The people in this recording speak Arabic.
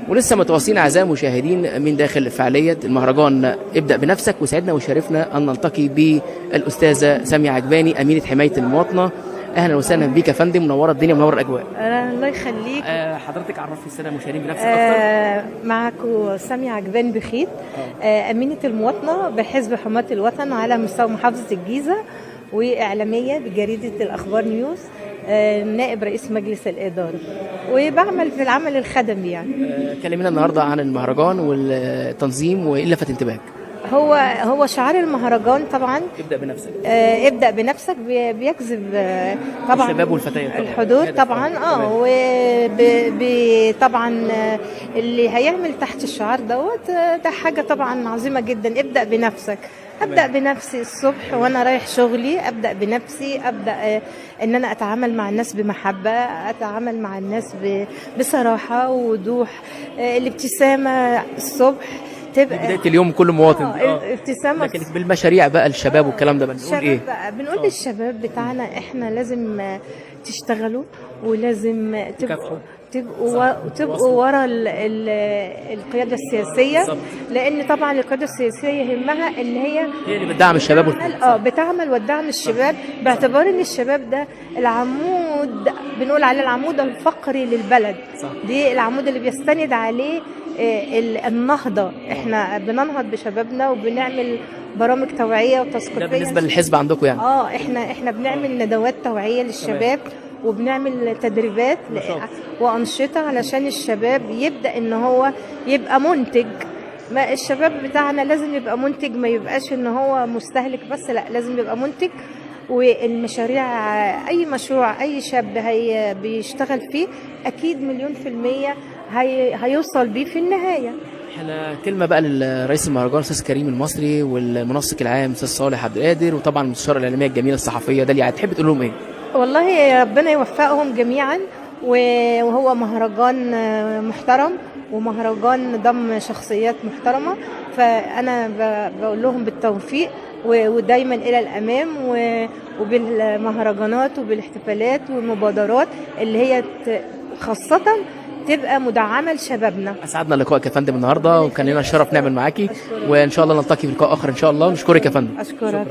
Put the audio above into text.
ولسه متواصلين اعزائي المشاهدين من داخل فعاليه المهرجان ابدا بنفسك، وسعدنا وشرفنا ان نلتقي بالاستاذه ساميه عجباني امينه حمايه المواطنه. اهلا وسهلا بيك يا فندم، منوره الدنيا منور الاجواء. الله يخليك. حضرتك عرفي الساده المشاهدين بنفسك اكتر. معكم ساميه عجباني بخيت، امينه المواطنه بحزب حماة الوطن على مستوى محافظه الجيزه، واعلاميه بجريده الاخبار نيوز، نائب رئيس مجلس الاداره، وبعمل في العمل الخدمي يعني. كلمينا النهارده عن المهرجان والتنظيم وايه اللي لفت انتباهك. هو شعار المهرجان طبعا ابدا بنفسك. ابدا بنفسك بيجذب طبعا الشباب والفتيات طبعا الحضور طبعا. طبعا اللي هيعمل تحت الشعار دوت ده حاجه طبعا عظيمه جدا. ابدا بنفسك. ابدا بنفسي الصبح وانا رايح شغلي، ابدا بنفسي، ابدا ان انا اتعامل مع الناس بمحبه، اتعامل مع الناس بصراحه ووضوح. الابتسامه الصبح تبقى بدايه اليوم كل مواطن. ابتسامه. لكن بالمشاريع بقى الشباب والكلام ده بنقول ايه؟ بنقول للشباب بتاعنا احنا لازم تشتغلوا، ولازم تبقوا ورا القياده السياسيه. بالزبط. لان طبعا القياده السياسيه يهمها ان هي اللي بتدعم الشباب بتعمل وتدعم الشباب، باعتبار ان الشباب ده العمود، بنقول عليه العمود الفقري للبلد. صح. دي العمود اللي بيستند عليه النهضه. احنا بننهض بشبابنا وبنعمل برامج توعيه وتثقيفيه. ده بالنسبه للحزب عندكم يعني؟ احنا بنعمل ندوات توعيه للشباب، وبنعمل تدريبات وأنشطة علشان الشباب يبدأ إن هو يبقى منتج. ما الشباب بتاعنا لازم يبقى منتج، ما يبقاش إن هو مستهلك بس، لا لازم يبقى منتج. والمشاريع، أي مشروع أي شاب بيشتغل فيه أكيد 100% هيوصل بيه في النهاية. كلمة بقى للرئيس المهرجان أستاذ كريم المصري، والمنسق العام أستاذ صالح عبد القادر، وطبعا المستشارة الإعلامية الجميلة الصحفية داليا، تحب تقول لهم إيه؟ والله ربنا يوفقهم جميعا، وهو مهرجان محترم ومهرجان ضم شخصيات محترمة، فأنا بقول لهم بالتوفيق ودايما إلى الأمام، وبالمهرجانات وبالاحتفالات والمبادرات اللي هي خاصة تبقى مدعمة لشبابنا. أسعدنا لقائك يا فندم النهاردة، وكان لنا الشرف نعمل معاكي، وإن شاء الله نلتقي في لقاء آخر إن شاء الله. نشكرك يا فندم. أشكرك.